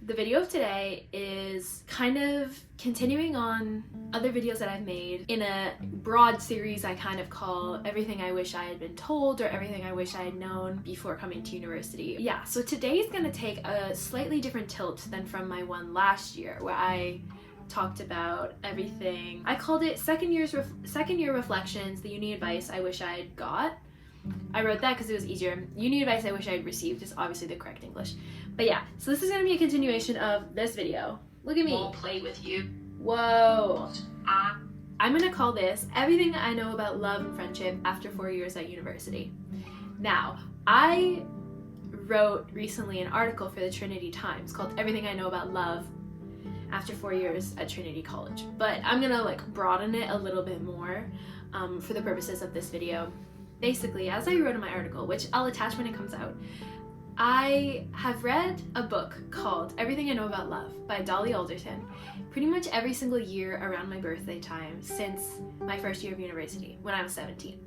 The video of today is kind of continuing on other videos that I've made in a broad series I kind of call Everything I Wish I Had Been Told or Everything I Wish I Had Known Before Coming to University. Yeah, so today is going to take a slightly different tilt than from my one last year where I talked about everything. I called it second year reflections, the uni advice I wish I had got. I wrote that because it was easier. Uni advice I wish I had received is obviously the correct English. But yeah, so this is going to be a continuation of this video. Look at me. Won't play with you. Whoa. I'm going to call this Everything I Know About Love and Friendship After 4 Years at University. Now, I wrote recently an article for the Trinity Times called Everything I Know About Love After 4 Years at Trinity College. But I'm going to broaden it a little bit more for the purposes of this video. Basically, as I wrote in my article, which I'll attach when it comes out, I have read a book called Everything I Know About Love by Dolly Alderton pretty much every single year around my birthday time since my first year of university, when I was 17.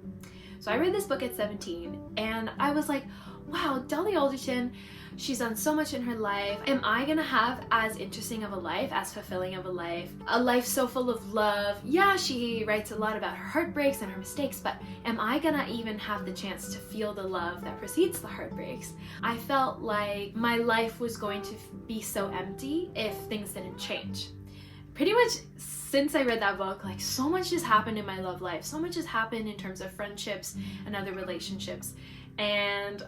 So I read this book at 17, and I was like, wow, Dolly Alderton, she's done so much in her life. Am I gonna have as interesting of a life, as fulfilling of a life so full of love? Yeah, she writes a lot about her heartbreaks and her mistakes, but am I gonna even have the chance to feel the love that precedes the heartbreaks? I felt like my life was going to be so empty if things didn't change. Pretty much since I read that book, so much has happened in my love life. So much has happened in terms of friendships and other relationships. And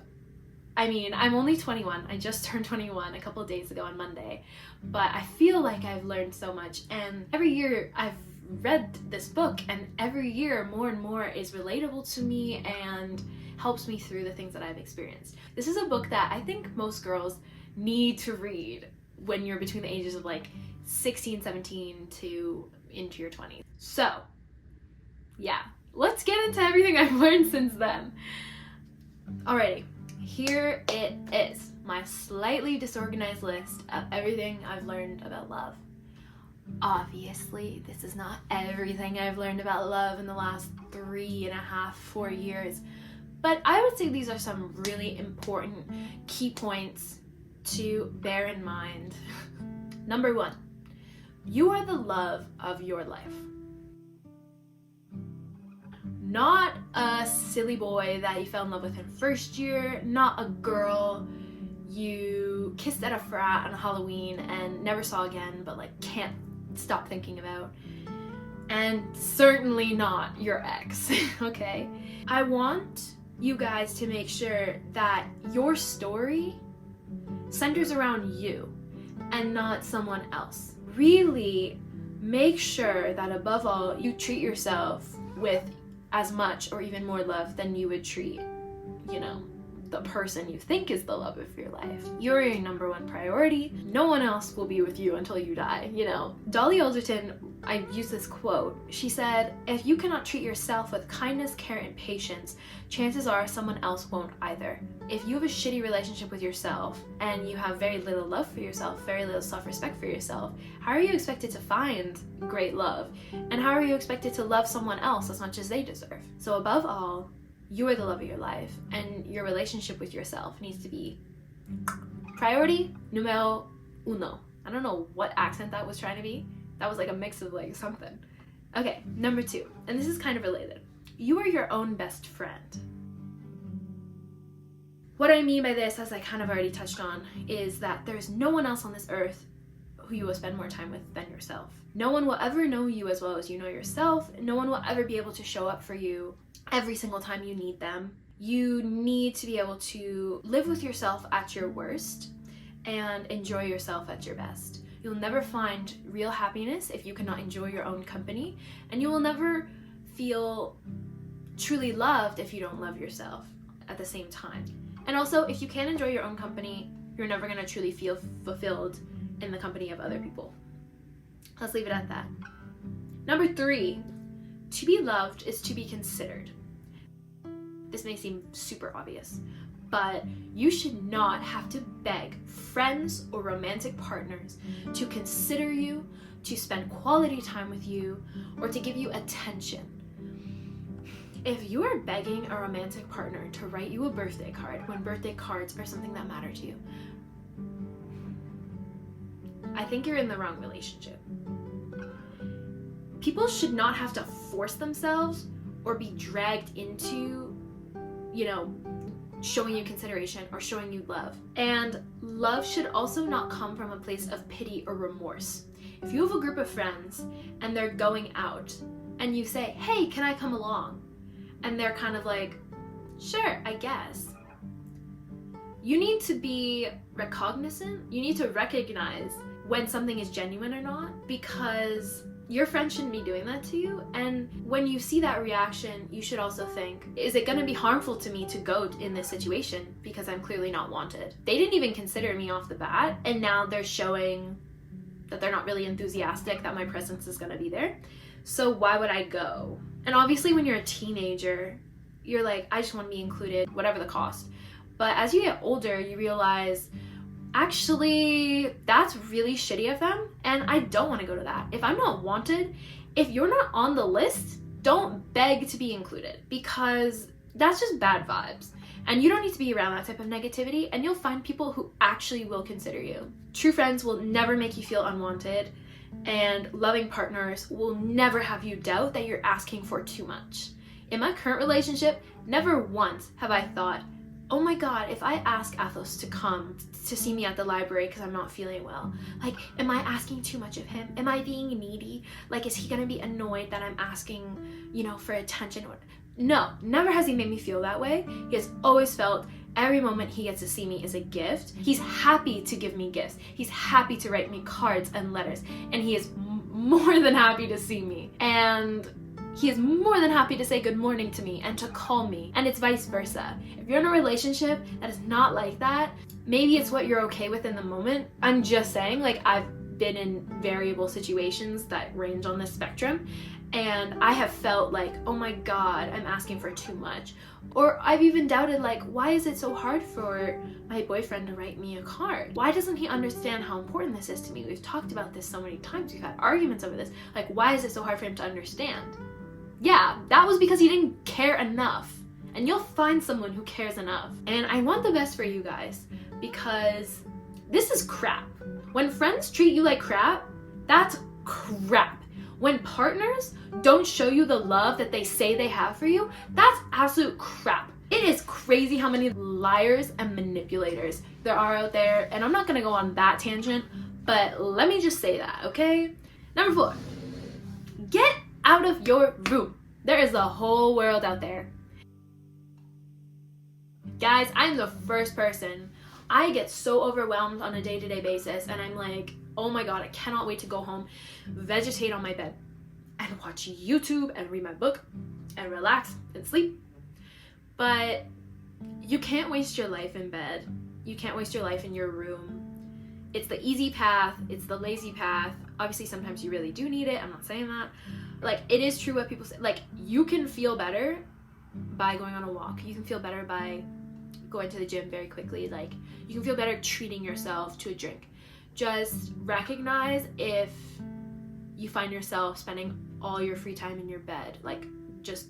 I mean, I'm only 21. I just turned 21 a couple of days ago on Monday, but I feel like I've learned so much, and every year I've read this book, and every year more and more is relatable to me and helps me through the things that I've experienced. This is a book that I think most girls need to read when you're between the ages of 16, 17 to into your 20s. So, yeah, let's get into everything I've learned since then. Alrighty. Here it is, my slightly disorganized list of everything I've learned about love. Obviously, this is not everything I've learned about love in the last 3.5, 4 years, but I would say these are some really important key points to bear in mind. Number 1, you are the love of your life. Not a silly boy that you fell in love with in first year, not a girl you kissed at a frat on Halloween and never saw again but can't stop thinking about, and certainly not your ex, okay? I want you guys to make sure that your story centers around you and not someone else. Really make sure that above all you treat yourself with as much or even more love than you would treat, the person you think is the love of your life. You're your number one priority. No one else will be with you until you die, Dolly Alderton, I use this quote. She said, if you cannot treat yourself with kindness, care, and patience, chances are someone else won't either. If you have a shitty relationship with yourself and you have very little love for yourself, very little self-respect for yourself, how are you expected to find great love? And how are you expected to love someone else as much as they deserve? So above all, you are the love of your life, and your relationship with yourself needs to be priority numero uno. I don't know what accent that was trying to be. That was a mix of something. Okay, number 2, and this is kind of related. You are your own best friend. What I mean by this, as I kind of already touched on, is that there's no one else on this earth who you will spend more time with than yourself. No one will ever know you as well as you know yourself. No one will ever be able to show up for you every single time you need them. You need to be able to live with yourself at your worst and enjoy yourself at your best. You'll never find real happiness if you cannot enjoy your own company, and you will never feel truly loved if you don't love yourself at the same time. And also, if you can't enjoy your own company, you're never going to truly feel fulfilled in the company of other people. Let's leave it at that. Number 3, to be loved is to be considered. This may seem super obvious, but you should not have to beg friends or romantic partners to consider you, to spend quality time with you, or to give you attention. If you are begging a romantic partner to write you a birthday card when birthday cards are something that matter to you, I think you're in the wrong relationship. People should not have to force themselves or be dragged into, showing you consideration or showing you love. And love should also not come from a place of pity or remorse. If you have a group of friends and they're going out and you say, hey, can I come along? And they're kind of like, sure, I guess. You need to be recognizant. You need to recognize when something is genuine or not, because your friend shouldn't be doing that to you. And when you see that reaction, you should also think, is it going to be harmful to me to go in this situation because I'm clearly not wanted? They didn't even consider me off the bat, and now they're showing that they're not really enthusiastic that my presence is going to be there. So why would I go? And obviously when you're a teenager, you're like, I just want to be included, whatever the cost. But as you get older, you realize, actually, that's really shitty of them, and I don't want to go to that. If I'm not wanted, if you're not on the list, don't beg to be included, because that's just bad vibes. And you don't need to be around that type of negativity, and you'll find people who actually will consider you. True friends will never make you feel unwanted, and loving partners will never have you doubt that you're asking for too much. In my current relationship, never once have I thought, oh my god, if I ask Athos to come to see me at the library because I'm not feeling well, like, am I asking too much of him? Am I being needy? Like, is he gonna be annoyed that I'm asking, for attention? No, never has he made me feel that way. He has always felt every moment he gets to see me is a gift. He's happy to give me gifts. He's happy to write me cards and letters, and he is more than happy to see me. And he is more than happy to say good morning to me and to call me, and it's vice versa. If you're in a relationship that is not like that, maybe it's what you're okay with in the moment. I'm just saying, like, I've been in variable situations that range on this spectrum, and I have felt like, oh my god, I'm asking for too much. Or I've even doubted, like, why is it so hard for my boyfriend to write me a card? Why doesn't he understand how important this is to me? We've talked about this so many times. We've had arguments over this. Like, why is it so hard for him to understand? Yeah, that was because he didn't care enough. And you'll find someone who cares enough. And I want the best for you guys, because this is crap. When friends treat you like crap, that's crap. When partners don't show you the love that they say they have for you, that's absolute crap. It is crazy how many liars and manipulators there are out there. And I'm not gonna go on that tangent, but let me just say that, okay? Number 4, get out of your room. There is a whole world out there. Guys, I'm the first person. I get so overwhelmed on a day-to-day basis, and I'm like, oh my god, I cannot wait to go home, vegetate on my bed, and watch YouTube and read my book and relax and sleep. But you can't waste your life in bed. You can't waste your life in your room. It's the easy path. It's the lazy path. Obviously, sometimes you really do need it. I'm not saying that. Like, it is true what people say. Like, you can feel better by going on a walk. You can feel better by going to the gym very quickly. Like, you can feel better treating yourself to a drink. Just recognize if you find yourself spending all your free time in your bed, like, just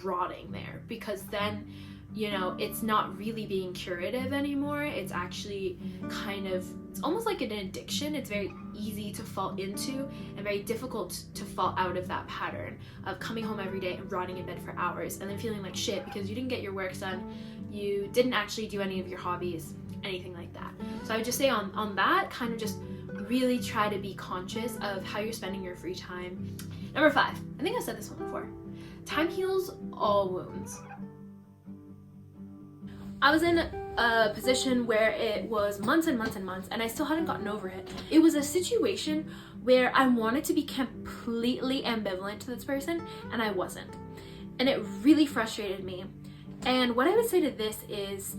rotting there, because then, it's not really being curative anymore. It's actually it's almost like an addiction. It's very easy to fall into and very difficult to fall out of that pattern of coming home every day and rotting in bed for hours and then feeling like shit because you didn't get your work done, you didn't actually do any of your hobbies, anything like that. So I would just say on that, kind of just really try to be conscious of how you're spending your free time. Number 5, I think I said this one before. Time heals all wounds. I was in a position where it was months and months and months, and I still hadn't gotten over it. It was a situation where I wanted to be completely ambivalent to this person, and I wasn't. And it really frustrated me. And what I would say to this is,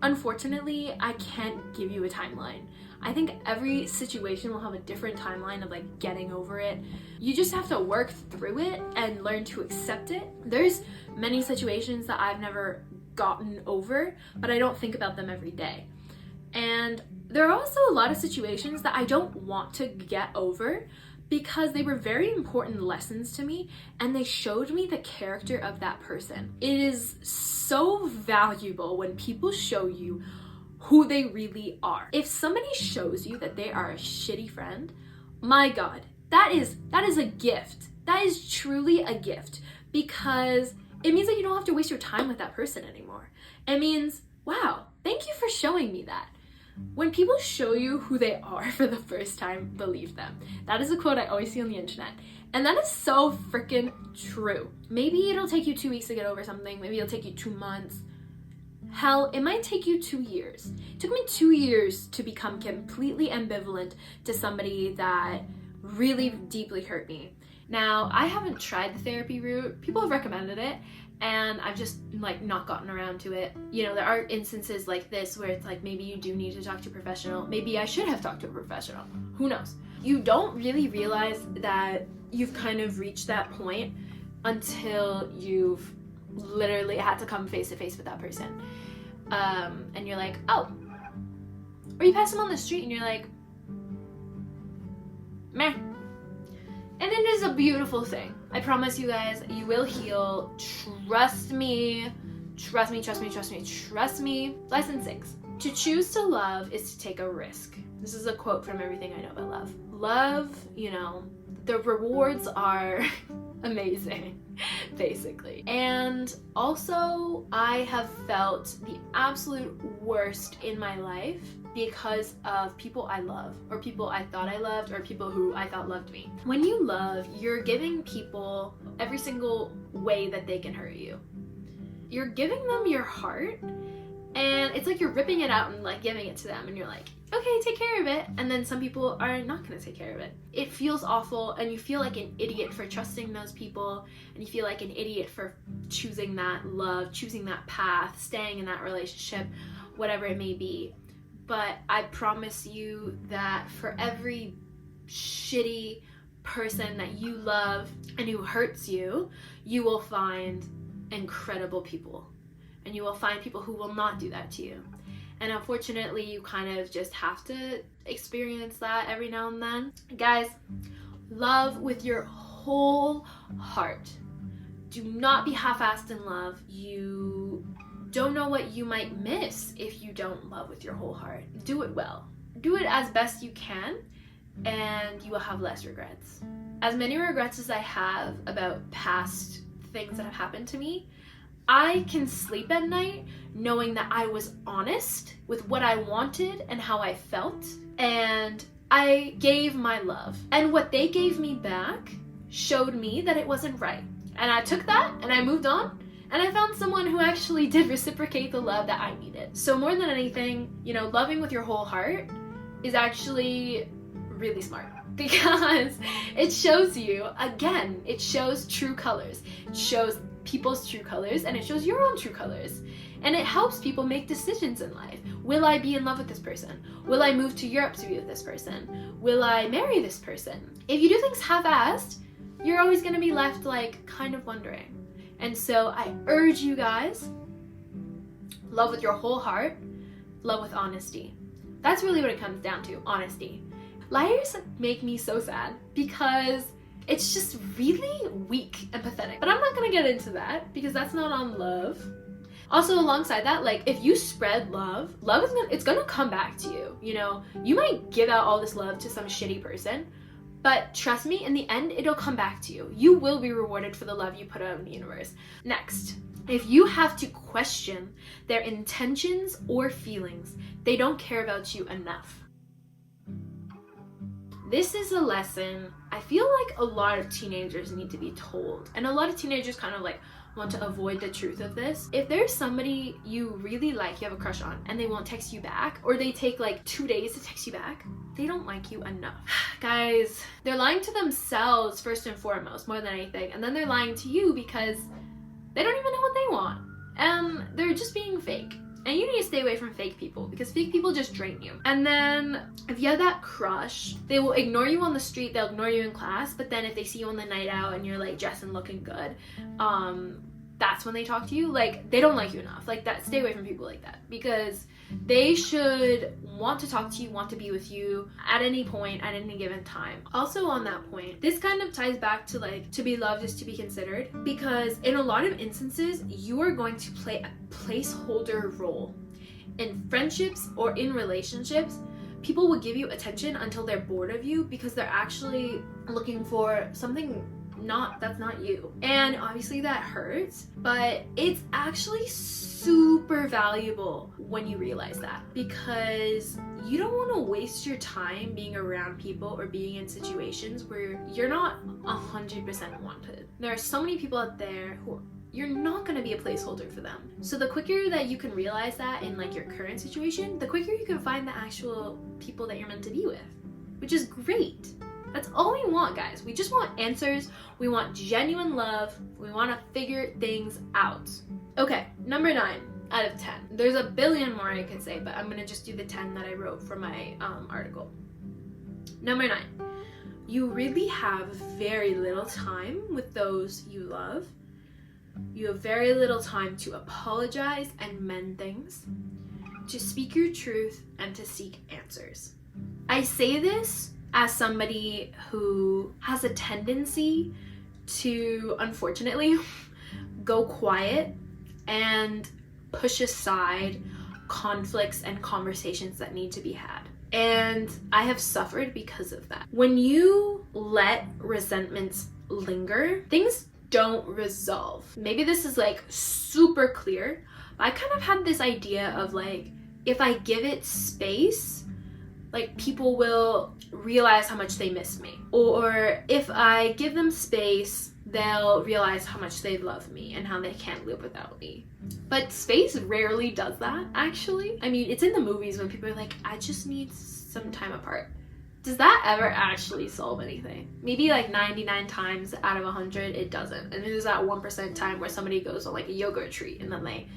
unfortunately, I can't give you a timeline. I think every situation will have a different timeline of, like, getting over it. You just have to work through it and learn to accept it. There's many situations that I've never gotten over, but I don't think about them every day. And there are also a lot of situations that I don't want to get over because they were very important lessons to me, and they showed me the character of that person. It is so valuable when people show you who they really are. If somebody shows you that they are a shitty friend, my God, that is a gift. That is truly a gift, because it means that you don't have to waste your time with that person anymore. It means, wow, thank you for showing me that. When people show you who they are for the first time, believe them. That is a quote I always see on the internet. And that is so freaking true. Maybe it'll take you 2 weeks to get over something. Maybe it'll take you 2 months. Hell, it might take you 2 years. It took me 2 years to become completely ambivalent to somebody that really deeply hurt me. Now, I haven't tried the therapy route. People have recommended it, and I've just like not gotten around to it. You know, there are instances like this where it's like, maybe you do need to talk to a professional. Maybe I should have talked to a professional. Who knows? You don't really realize that you've kind of reached that point until you've literally had to come face to face with that person. And you're like, oh. Or you pass them on the street and you're like, meh. And it is a beautiful thing. I promise you guys, you will heal. Trust me. Trust me, trust me, trust me, trust me. Lesson 6. To choose to love is to take a risk. This is a quote from Everything I Know About Love. Love, you know, the rewards are amazing, basically. And also, I have felt the absolute worst in my life because of people I love, or people I thought I loved, or people who I thought loved me. When you love, you're giving people every single way that they can hurt you. You're giving them your heart, and it's like you're ripping it out and like giving it to them, and you're like, okay, take care of it. And then some people are not gonna take care of it. It feels awful, and you feel like an idiot for trusting those people, and you feel like an idiot for choosing that love, choosing that path, staying in that relationship, whatever it may be. But I promise you that for every shitty person that you love and who hurts you, you will find incredible people. And you will find people who will not do that to you. And unfortunately, you kind of just have to experience that every now and then. Guys, love with your whole heart. Do not be half-assed in love. You don't know what you might miss if you don't love with your whole heart. Do it well. Do it as best you can, and you will have less regrets. As many regrets as I have about past things that have happened to me, I can sleep at night knowing that I was honest with what I wanted and how I felt, and I gave my love. And what they gave me back showed me that it wasn't right. And I took that and I moved on, and I found someone who actually did reciprocate the love that I needed. So more than anything, you know, loving with your whole heart is actually really smart, because it shows you, again, it shows true colors. It shows people's true colors, and it shows your own true colors. And it helps people make decisions in life. Will I be in love with this person? Will I move to Europe to be with this person? Will I marry this person? If you do things half-assed, you're always going to be left like kind of wondering. And so I urge you guys, love with your whole heart, love with honesty. That's really what it comes down to, honesty. Liars make me so sad because it's just really weak and pathetic. But I'm not gonna get into that because that's not on love. Also, alongside that, like, if you spread love is it's gonna come back to you. You know, you might give out all this love to some shitty person, but trust me, in the end, it'll come back to you. You will be rewarded for the love you put out in the universe. Next, if you have to question their intentions or feelings, they don't care about you enough. This is a lesson I feel like a lot of teenagers need to be told. And a lot of teenagers kind of like want to avoid the truth of this. If there's somebody you really like, you have a crush on, and they won't text you back, or they take like 2 days to text you back, they don't like you enough. Guys, they're lying to themselves first and foremost, more than anything. And then they're lying to you because they don't even know what they want. And they're just being fake. And you need to stay away from fake people because fake people just drain you. And then if you have that crush, they will ignore you on the street, they'll ignore you in class, but then if they see you on the night out and you're like dressed and looking good, that's when they talk to you. Like, they don't like you enough. Like that, stay away from people like that because they should want to talk to you, want to be with you at any point, at any given time. Also on that point, this kind of ties back to like, to be loved is to be considered, because in a lot of instances, you are going to play a placeholder role in friendships or in relationships, people will give you attention until they're bored of you because they're actually looking for something that's not you. And obviously that hurts, but it's actually super valuable when you realize that, because you don't want to waste your time being around people or being in situations where you're not 100% wanted. There are so many people out there who you're not going to be a placeholder for them. So the quicker that you can realize that in like your current situation, the quicker you can find the actual people that you're meant to be with, which is great. That's all we want, guys. We just want answers. We want genuine love. We want to figure things out. Okay, number 9 out of 10. There's a billion more I could say, but I'm going to just do the 10 that I wrote for my article. Number 9. You really have very little time with those you love. You have very little time to apologize and mend things, to speak your truth, and to seek answers. I say this as somebody who has a tendency to, unfortunately, go quiet and push aside conflicts and conversations that need to be had. And I have suffered because of that. When you let resentments linger, things don't resolve. Maybe this is like super clear, but I kind of had this idea of like, if I give it space, like people will realize how much they miss me. Or if I give them space, they'll realize how much they love me and how they can't live without me. But space rarely does that, actually. I mean, it's in the movies when people are like, I just need some time apart. Does that ever actually solve anything? Maybe like 99 times out of 100, it doesn't. And there's that 1% time where somebody goes on like a yoga retreat and then they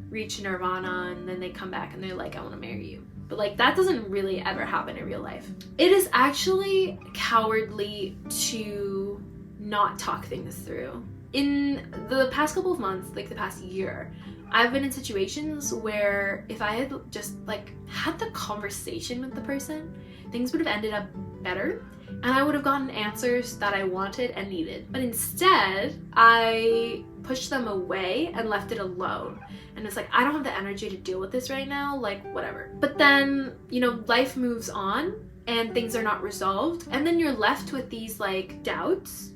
reach nirvana and then they come back and they're like, I want to marry you. But like that doesn't really ever happen in real life. It is actually cowardly to not talk things through. In the past couple of months, like the past year, I've been in situations where if I had just like had the conversation with the person, things would have ended up better and I would have gotten answers that I wanted and needed. But instead, I pushed them away and left it alone. And it's like, I don't have the energy to deal with this right now, like whatever. But then, you know, life moves on and things are not resolved. And then you're left with these like doubts.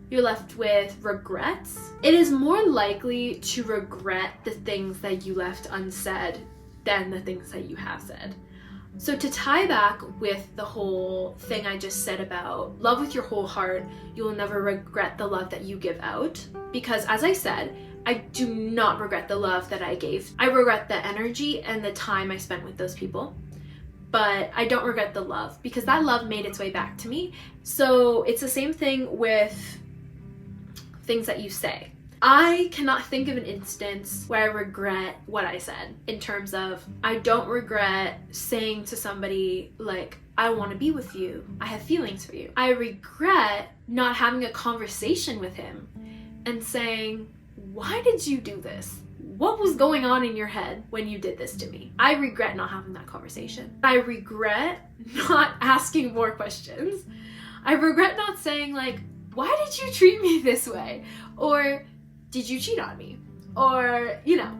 You're left with regrets. It is more likely to regret the things that you left unsaid than the things that you have said. So to tie back with the whole thing I just said about love with your whole heart, you will never regret the love that you give out. Because as I said, I do not regret the love that I gave. I regret the energy and the time I spent with those people. But I don't regret the love because that love made its way back to me. So it's the same thing with things that you say. I cannot think of an instance where I regret what I said in terms of I don't regret saying to somebody like, I want to be with you. I have feelings for you. I regret not having a conversation with him and saying, why did you do this? What was going on in your head when you did this to me? I regret not having that conversation. I regret not asking more questions. I regret not saying like, why did you treat me this way? Or did you cheat on me? Or, you know,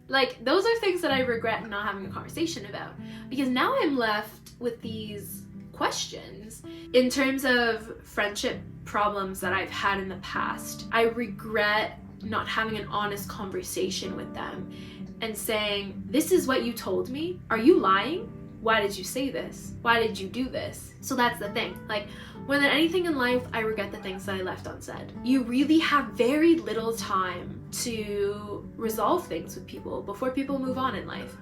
like those are things that I regret not having a conversation about because now I'm left with these questions in terms of friendship problems that I've had in the past. I regret not having an honest conversation with them and saying, this is what you told me. Are you lying? Why did you say this? Why did you do this? So that's the thing. Like, more than anything in life, I regret the things that I left unsaid. You really have very little time to resolve things with people before people move on in life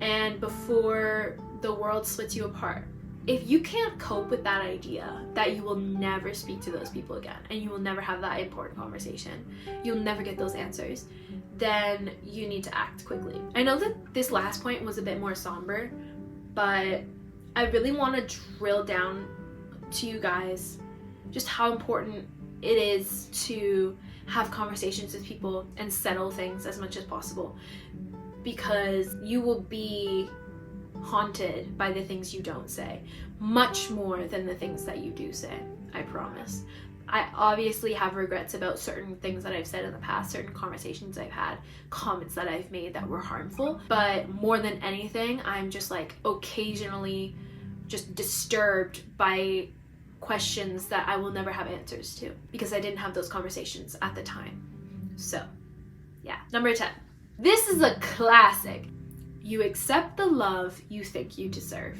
and before the world splits you apart. If you can't cope with that idea that you will never speak to those people again and you will never have that important conversation, you'll never get those answers, then you need to act quickly. I know that this last point was a bit more somber, but I really want to drill down to you guys just how important it is to have conversations with people and settle things as much as possible, because you will be haunted by the things you don't say much more than the things that you do say. I promise. I obviously have regrets about certain things that I've said in the past, certain conversations I've had, comments that I've made that were harmful. But more than anything, I'm just like occasionally just disturbed by questions that I will never have answers to because I didn't have those conversations at the time. So, yeah. Number 10. This is a classic. You accept the love you think you deserve.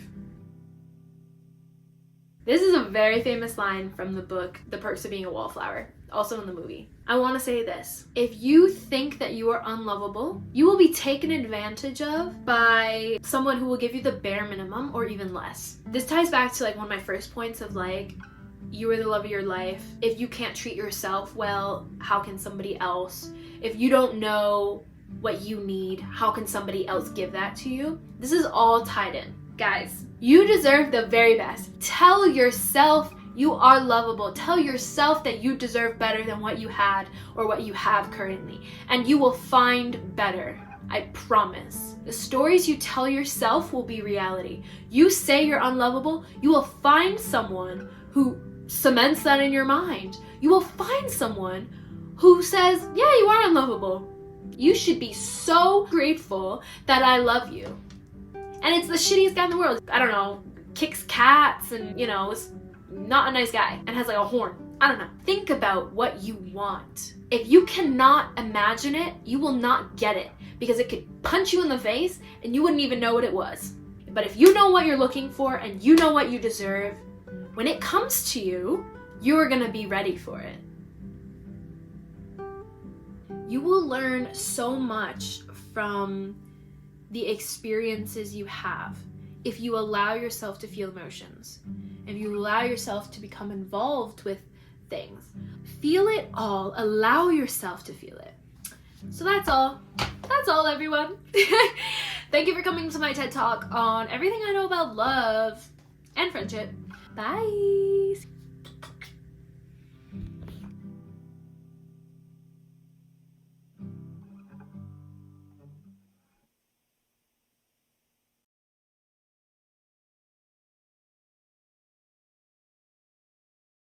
This is a very famous line from the book, The Perks of Being a Wallflower, also in the movie. I want to say this. If you think that you are unlovable, you will be taken advantage of by someone who will give you the bare minimum or even less. This ties back to like one of my first points of like, you are the love of your life. If you can't treat yourself well, how can somebody else? If you don't know what you need, how can somebody else give that to you? This is all tied in. Guys, you deserve the very best. Tell yourself you are lovable. Tell yourself that you deserve better than what you had or what you have currently. And you will find better. I promise. The stories you tell yourself will be reality. You say you're unlovable, you will find someone who cements that in your mind. You will find someone who says, yeah, you are unlovable. You should be so grateful that I love you. And it's the shittiest guy in the world. I don't know, kicks cats and, you know, is not a nice guy and has like a horn. I don't know. Think about what you want. If you cannot imagine it, you will not get it because it could punch you in the face and you wouldn't even know what it was. But if you know what you're looking for and you know what you deserve, when it comes to you, you're gonna be ready for it. You will learn so much from the experiences you have if you allow yourself to feel emotions, if you allow yourself to become involved with things. Feel it all. Allow yourself to feel it. So that's all. That's all, everyone. Thank you for coming to my TED Talk on everything I know about love and friendship. Bye.